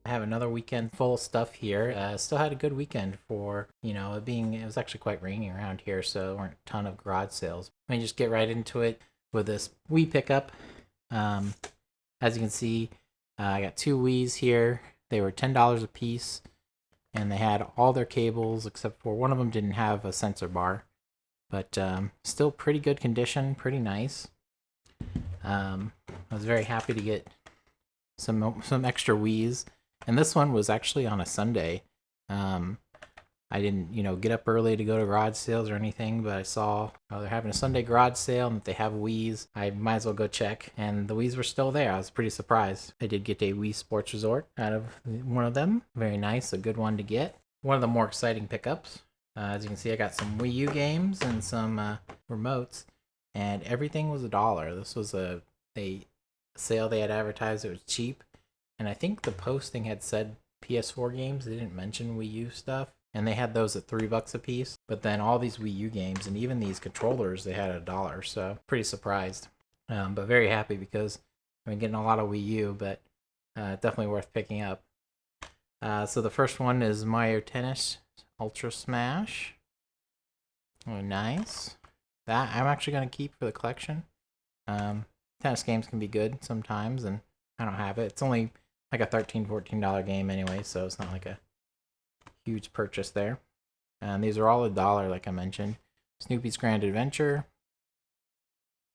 I have another weekend full of stuff here. Still had a good weekend for, it was actually quite rainy around here, so there weren't a ton of garage sales. Let me just get right into it with this Wii pickup. As you can see, I got two Wii's here. They were $10 a piece, and they had all their cables except for one of them didn't have a sensor bar, but still pretty good condition, pretty nice. I was very happy to get some extra Wii's, and this one was actually on a Sunday. I didn't, get up early to go to garage sales or anything, but I saw they're having a Sunday garage sale and that they have Wii's. I might as well go check, and the Wii's were still there. I was pretty surprised. I did get a Wii Sports Resort out of one of them. Very nice, a good one to get. One of the more exciting pickups. As you can see, I got some Wii U games and some remotes, and everything was $1. This was a sale they had advertised. It was cheap, and I think the posting had said PS4 games. They didn't mention Wii U stuff, and they had those at $3 a piece. But then all these Wii U games and even these controllers, they had $1. So pretty surprised, but very happy because I've been getting a lot of Wii U, but definitely worth picking up. So the first one is Mario Tennis Ultra Smash. Oh, nice. That I'm actually gonna keep for the collection. Tennis games can be good sometimes, and I don't have it. It's only like a $13-14 game anyway, so it's not like a huge purchase there. And these are all $1, like I mentioned. Snoopy's Grand Adventure.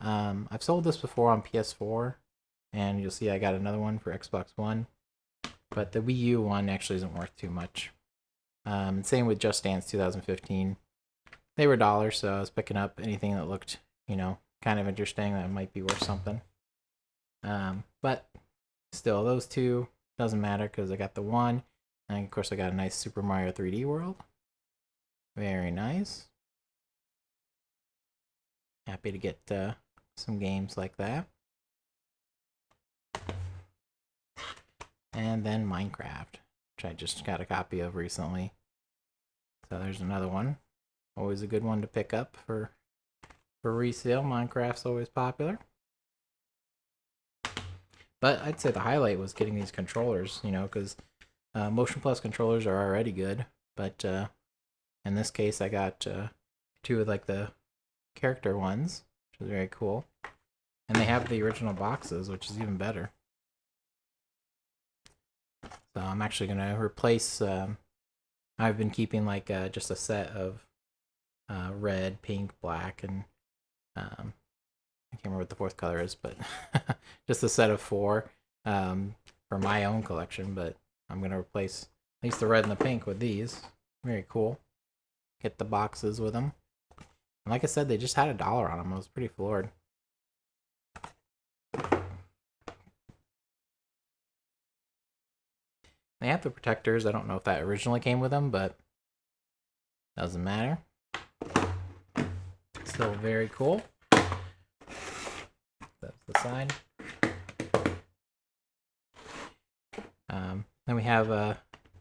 I've sold this before on PS4, and you'll see I got another one for Xbox One. But the Wii U one actually isn't worth too much. Same with Just Dance 2015. They were $1, so I was picking up anything that looked, kind of interesting that might be worth something. But still, those two doesn't matter because I got the one, and of course I got a nice Super Mario 3D World. Very nice. Happy to get some games like that. And then Minecraft, which I just got a copy of recently. So there's another one. Always a good one to pick up for resale. Minecraft's always popular. But I'd say the highlight was getting these controllers, because Motion Plus controllers are already good. But in this case, I got two of like the character ones, which is very cool. And they have the original boxes, which is even better. So I'm actually going to replace, I've been keeping like just a set of red, pink, black, and I can't remember what the fourth color is, but just a set of 4 for my own collection. But I'm going to replace at least the red and the pink with these. Very cool. Get the boxes with them. And like I said, they just had $1 on them. I was pretty floored. They have the protectors. I don't know if that originally came with them, but doesn't matter. Still very cool. That's the side. Then we have the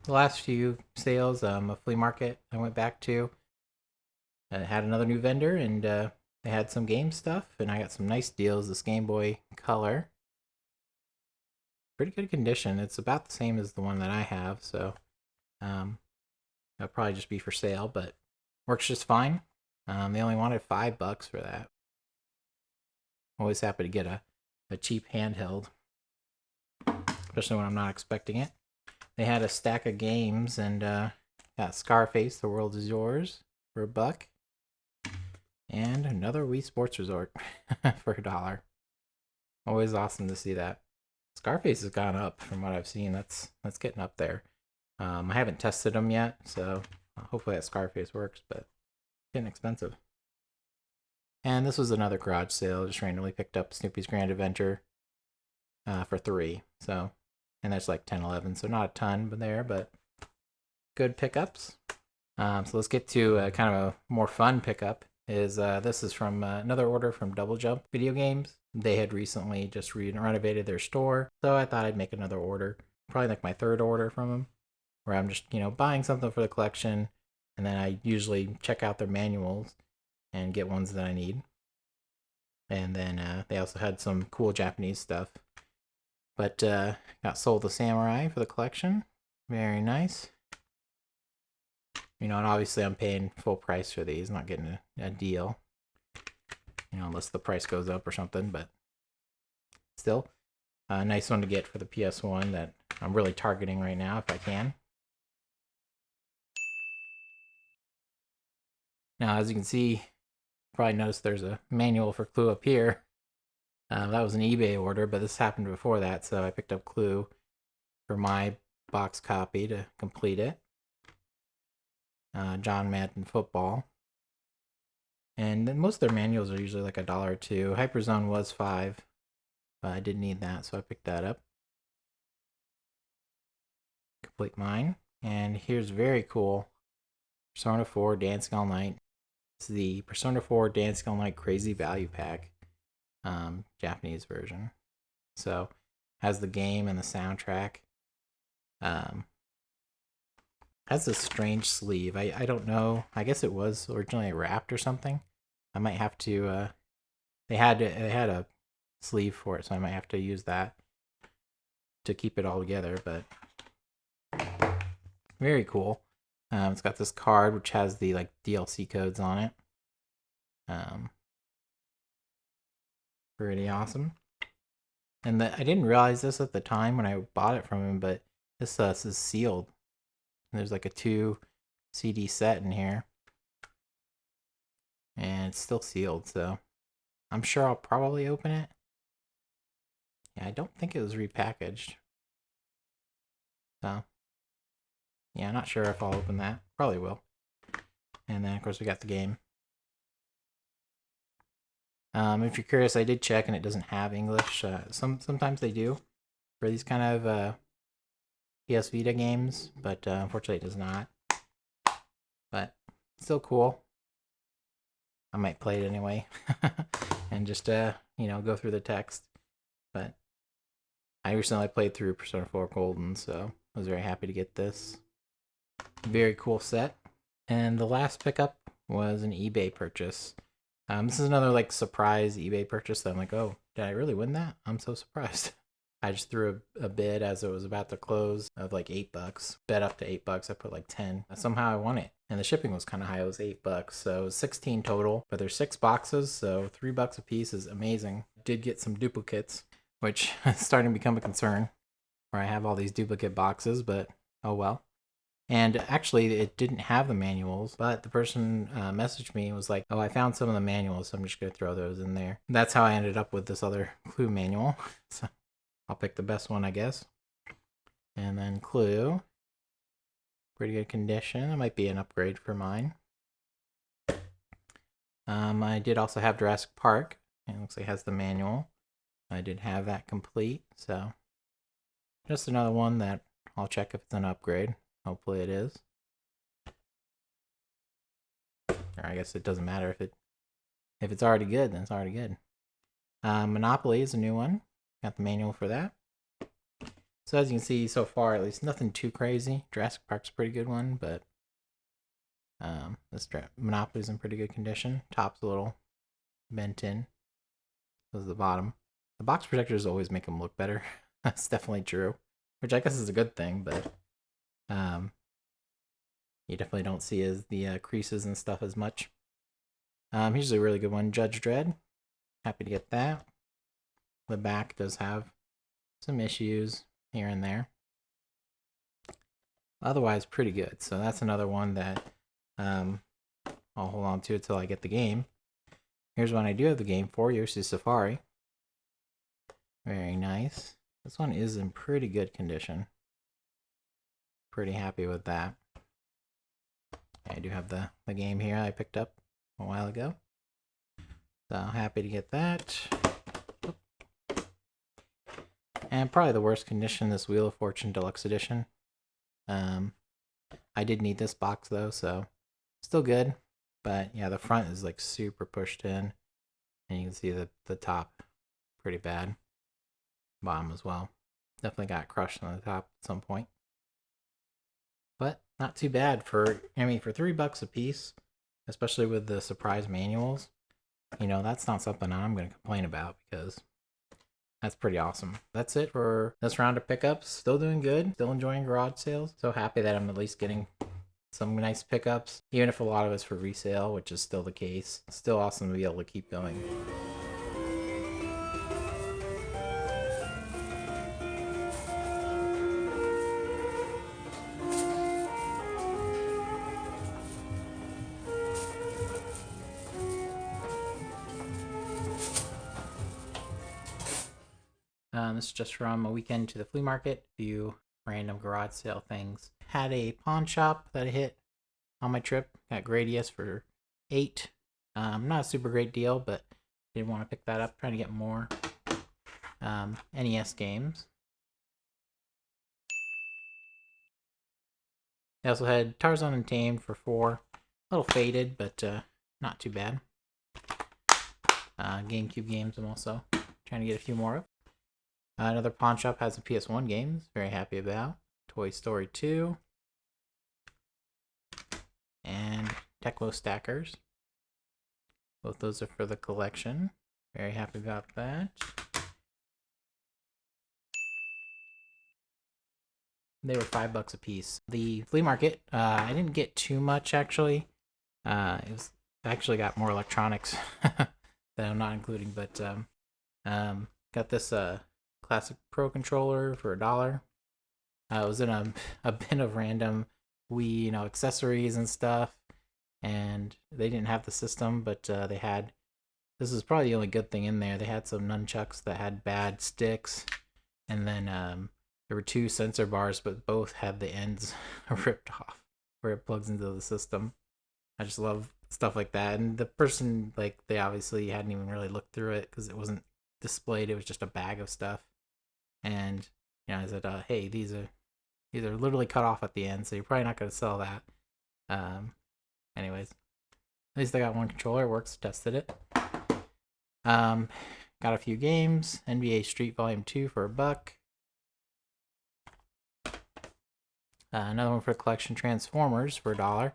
last few sales, a flea market I went back to. Had another new vendor, and they had some game stuff, and I got some nice deals. This Game Boy Color. Pretty good condition. It's about the same as the one that I have, so that'll probably just be for sale, but works just fine. They only wanted $5 for that. Always happy to get a cheap handheld, especially when I'm not expecting it. They had a stack of games, and got Scarface, The World Is Yours for $1, and another Wii Sports Resort for $1. Always awesome to see that. Scarface has gone up from what I've seen. That's getting up there. I haven't tested them yet, so hopefully that Scarface works, but it's getting expensive. And this was another garage sale. Just randomly picked up Snoopy's Grand Adventure for $3. So, and that's like 10, 11, so not a ton but good pickups. So let's get to kind of a more fun pickup. This is from another order from Double Jump Video Games. They had recently just renovated their store, so I thought I'd make another order. Probably like my 3rd order from them, where I'm just, buying something for the collection, and then I usually check out their manuals and get ones that I need. And then they also had some cool Japanese stuff. But got Soul the Samurai for the collection. Very nice. You know, and obviously I'm paying full price for these, not getting a deal. You know, unless the price goes up or something, but still. A nice one to get for the PS1 that I'm really targeting right now if I can. Now, as you can see, you probably noticed there's a manual for Clue up here. That was an eBay order, but this happened before that, so I picked up Clue for my box copy to complete it. John Madden Football. And then most of their manuals are usually like $1 or $2. Hyperzone was $5, but I didn't need that, so I picked that up. Complete mine. And here's very cool. Persona 4 Dancing All Night. It's the Persona 4 Dancing All Night Crazy Value Pack. Japanese version. So, has the game and the soundtrack. Has a strange sleeve. I don't know. I guess it was originally wrapped or something. I might have to. They had a sleeve for it, so I might have to use that to keep it all together. But very cool. It's got this card which has the like DLC codes on it. Pretty awesome. And I didn't realize this at the time when I bought it from him, but this is sealed. There's like a 2 CD set in here. And it's still sealed, so I'm sure I'll probably open it. Yeah, I don't think it was repackaged. So, yeah, I'm not sure if I'll open that. Probably will. And then, of course, we got the game. If you're curious, I did check and it doesn't have English. Sometimes they do for these kind of PS Vita games, but unfortunately it does not. But still cool. I might play it anyway and just you know, go through the text. But I recently played through Persona 4 Golden, so I was very happy to get this. Very cool set. And the last pickup was an eBay purchase. This is another like surprise eBay purchase that I'm like, oh, did I really win that? I'm so surprised. I just threw a bid as it was about to close of like $8. Bet up to $8. I put like 10. Somehow I won it. And the shipping was kind of high. It was $8. So it was 16 total. But there's 6 boxes, so $3 a piece is amazing. Did get some duplicates, which is starting to become a concern. Where I have all these duplicate boxes, but oh well. And actually, it didn't have the manuals, but the person messaged me and was like, oh, I found some of the manuals, so I'm just going to throw those in there. That's how I ended up with this other Clue manual. So I'll pick the best one, I guess. And then Clue. Pretty good condition. It might be an upgrade for mine. I did also have Jurassic Park. It looks like it has the manual. I did have that complete, so just another one that I'll check if it's an upgrade. Hopefully it is. Or I guess it doesn't matter if it's already good, then it's already good. Monopoly is a new one. Got the manual for that. So as you can see so far, at least nothing too crazy. Jurassic Park's a pretty good one, but this Monopoly's in pretty good condition. Top's a little bent in. This is the bottom. The box protectors always make them look better. That's definitely true, which I guess is a good thing, but you definitely don't see the creases and stuff as much. Here's a really good one, Judge Dredd. Happy to get that. The back does have some issues here and there. Otherwise, pretty good. So that's another one that I'll hold on to until I get the game. Here's one I do have the game for, Yoshi's Safari. Very nice. This one is in pretty good condition. Pretty happy with that. I do have the game here I picked up a while ago. So happy to get that. And probably the worst condition, this Wheel of Fortune Deluxe Edition. I did need this box though, so still good. But yeah, the front is like super pushed in. And you can see the top pretty bad. Bottom as well. Definitely got crushed on the top at some point. But not too bad for $3 a piece, especially with the surprise manuals. You know, that's not something I'm going to complain about because That's pretty awesome. That's it for this round of pickups. Still doing good. Still enjoying garage sales. So happy that I'm at least getting some nice pickups, even if a lot of it's for resale, which is still the case. It's still awesome to be able to keep going. This is just from a weekend to the flea market. A few random garage sale things. Had a pawn shop that I hit on my trip. Got Gradius for $8. Not a super great deal, but didn't want to pick that up. Trying to get more NES games. I also had Tarzan Untamed for $4. A little faded, but not too bad. GameCube games I'm also trying to get a few more of. Another pawn shop has some PS1 games. Very happy about. Toy Story 2. And Tecmo Stackers. Both those are for the collection. Very happy about that. They were $5 a piece. The flea market, I didn't get too much actually. I actually got more electronics that I'm not including, but got this classic Pro controller for $1. I was in a bin of random Wii, accessories and stuff, and they didn't have the system, but they had. This is probably the only good thing in there. They had some nunchucks that had bad sticks, and then there were 2 sensor bars, but both had the ends ripped off where it plugs into the system. I just love stuff like that. And the person, they obviously hadn't even really looked through it because it wasn't displayed. It was just a bag of stuff. And I said, hey, these are literally cut off at the end, so you're probably not going to sell that. Anyways, at least I got one controller. It works. Tested it. Got a few games. NBA Street Volume 2 for $1. Another one for collection, Transformers for $1.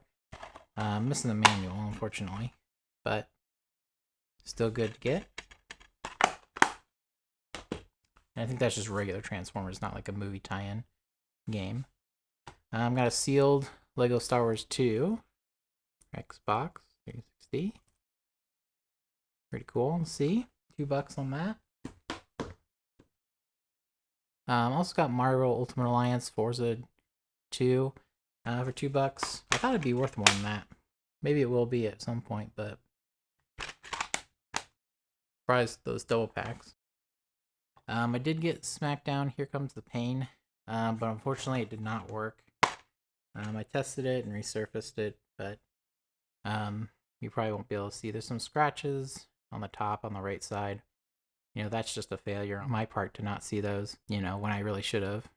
Missing the manual, unfortunately, but still good to get. And I think that's just regular Transformers, not like a movie tie-in game. Got a sealed Lego Star Wars 2 Xbox 360. Pretty cool. Let's see, $2 on that. Also got Marvel Ultimate Alliance Forza 2 for $2. I thought it'd be worth more than that. Maybe it will be at some point, but surprised those double packs. I did get SmackDown Here Comes the Pain, but unfortunately it did not work. I tested it and resurfaced it, but you probably won't be able to see. There's some scratches on the top on the right side. That's just a failure on my part to not see those, when I really should have.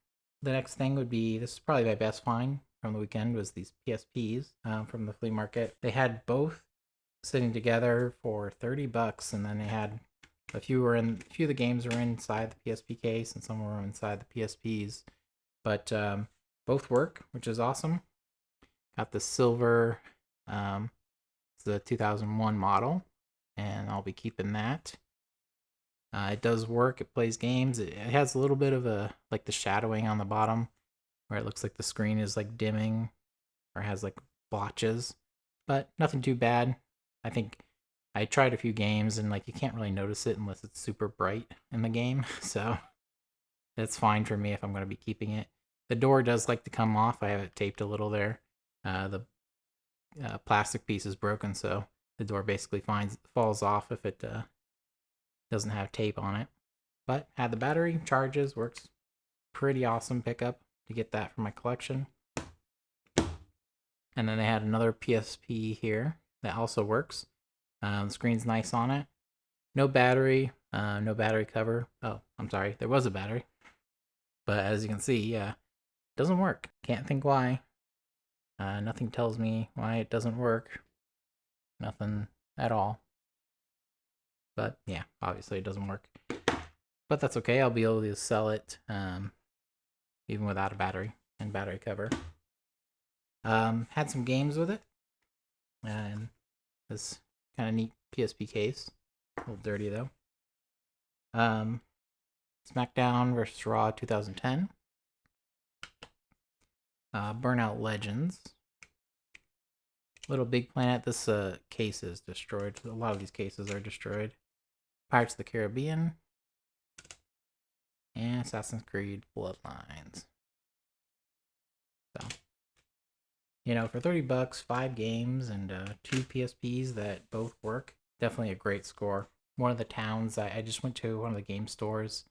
The next thing would be, this is probably my best find from the weekend, was these PSPs from the flea market. They had both sitting together for $30, and then they had a few of the games were inside the PSP case, and some were inside the PSPs. But both work, which is awesome. Got the silver, it's the 2001 model, and I'll be keeping that. It does work. It plays games. It has a little bit of the shadowing on the bottom, where it looks like the screen is dimming, or has blotches, but nothing too bad. I think I tried a few games, and you can't really notice it unless it's super bright in the game, so that's fine for me if I'm going to be keeping it. The door does like to come off. I have it taped a little there. The plastic piece is broken, so the door basically falls off if it doesn't have tape on it. But had the battery, charges, works. Pretty awesome pickup to get that for my collection. And then they had another PSP here that also works. The screen's nice on it. No battery, no battery cover. Oh, I'm sorry, there was a battery. But as you can see, yeah, it doesn't work. Can't think why. Nothing tells me why it doesn't work. Nothing at all. But yeah, obviously it doesn't work. But that's okay. I'll be able to sell it even without a battery and battery cover. Had some games with it. And this kind of neat PSP case. A little dirty though. SmackDown vs. Raw 2010. Burnout Legends. Little Big Planet. This case is destroyed. A lot of these cases are destroyed. Pirates of the Caribbean. And Assassin's Creed Bloodlines. So, you know, for $30, 5 games and 2 PSPs that both work, definitely a great score. One of the towns, I just went to one of the game stores.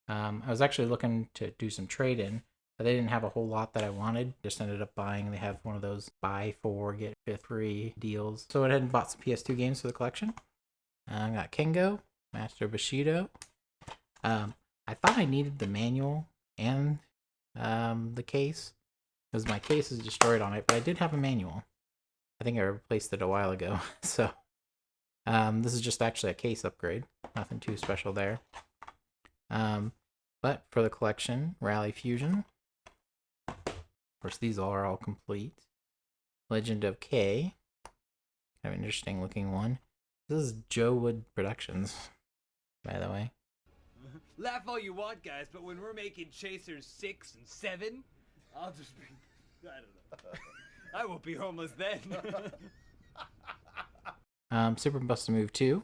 I was actually looking to do some trade-in, but they didn't have a whole lot that I wanted. Just ended up buying. They have one of those buy 4, get 5 free deals. So I went ahead and bought some PS2 games for the collection. I got Kengo, Master Bushido. I thought I needed the manual and the case, because my case is destroyed on it, but I did have a manual. I think I replaced it a while ago. So this is just actually a case upgrade. Nothing too special there. But for the collection, Rally Fusion. Of course, these are all complete. Legend of K. Kind of an interesting looking one. This is JoWood Productions, by the way. Laugh all you want, guys, but when we're making Chasers 6 and 7, I'll just be... I don't know. I won't be homeless then. Super Bust a Move 2.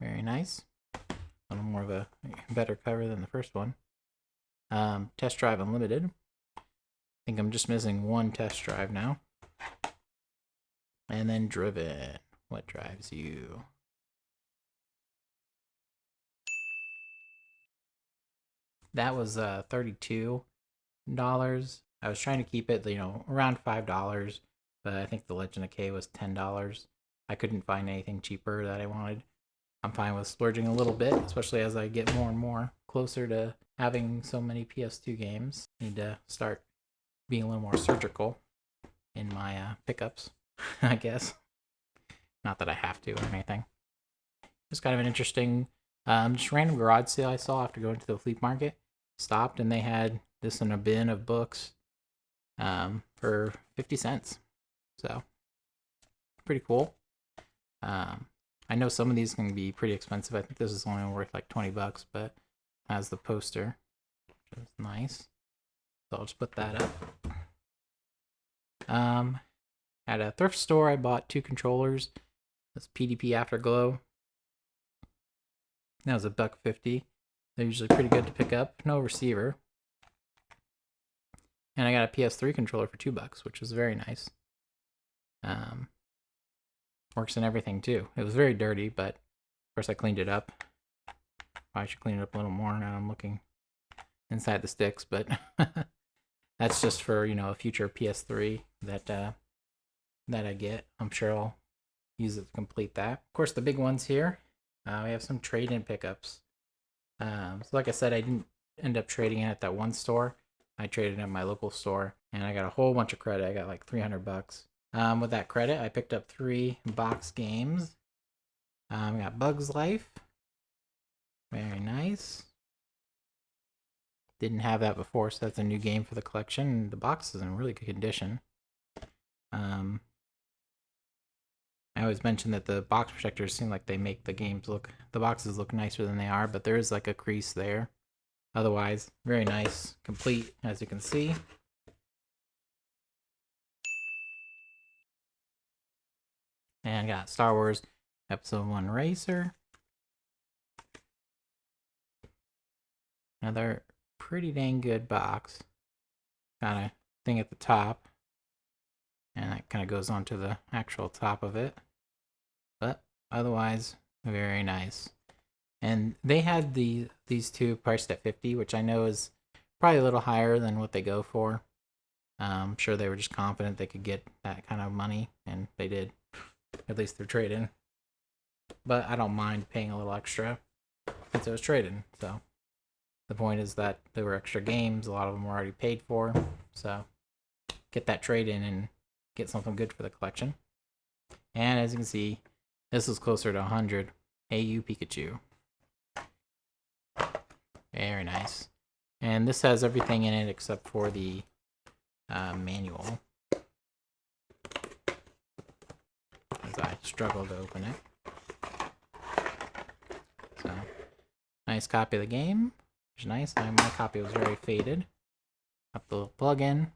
Very nice. A little more of a better cover than the first one. Test Drive Unlimited. I think I'm just missing one test drive now. And then Driven. What drives you? That was $32. I was trying to keep it, you know, around $5, but I think the Legend of K was $10. I couldn't find anything cheaper that I wanted. I'm fine with splurging a little bit, especially as I get more and more closer to having so many PS2 games. Need to start being a little more surgical in my pickups, I guess. Not that I have to or anything. Just kind of an interesting, just random garage sale I saw after going to the flea market. Stopped and they had this in a bin of books for 50 cents. So, pretty cool. I know some of these can be pretty expensive. I think this is only worth like $20, but has the poster, which is nice. So I'll just put that up. At a thrift store, I bought 2 controllers. This PDP Afterglow. That was $1.50. They're usually pretty good to pick up. No receiver. And I got a PS3 controller for $2, which was very nice. Works in everything too. It was very dirty, but of course I cleaned it up. Probably should clean it up a little more now I'm looking inside the sticks, but that's just for, you know, a future PS3 that I get. I'm sure I'll use it to complete that. Of course, the big ones here. We have some trade-in pickups. So like I said, I didn't end up trading in at that one store. I traded at my local store, and I got a whole bunch of credit. I got like $300. With that credit, I picked up 3 box games. We got Bugs Life. Very nice. Didn't have that before, so that's a new game for the collection. The box is in really good condition. I always mention that the box protectors seem like they make the boxes look nicer than they are, but there is like a crease there. Otherwise, very nice, complete, as you can see. And got Star Wars Episode 1 Racer. Another pretty dang good box. Kind of thing at the top. And that kind of goes onto the actual top of it. But otherwise, very nice. And they had these 2 priced at $50, which I know is probably a little higher than what they go for. I'm sure they were just confident they could get that kind of money, and they did. At least they're trade-in. But I don't mind paying a little extra since it was trade-in. So the point is that there were extra games. A lot of them were already paid for. So get that trade-in and get something good for the collection. And as you can see, this is closer to 100. Hey, you Pikachu. Very nice. And this has everything in it except for the manual. As I struggle to open it. So, nice nice copy of the game, which is nice. My copy was very faded. Got the little plug-in.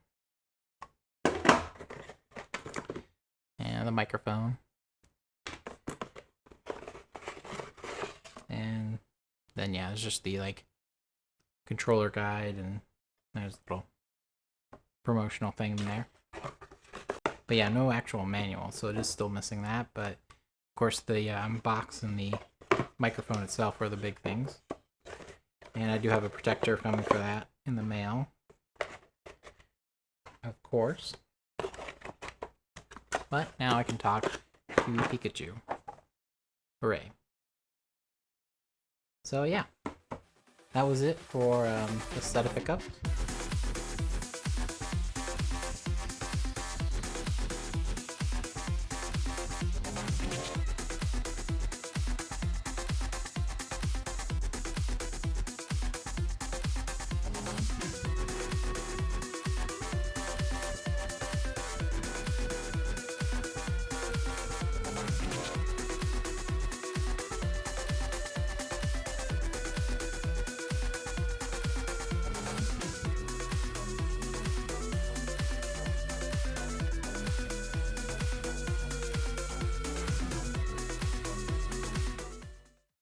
And the microphone. And then yeah, it's just the like controller guide, and there's a little promotional thing in there. But yeah, no actual manual, so it is still missing that. But of course the box and the microphone itself are the big things. And I do have a protector coming for that in the mail. Of course. But now I can talk to Pikachu. Hooray. So yeah, that was it for the set of pickups.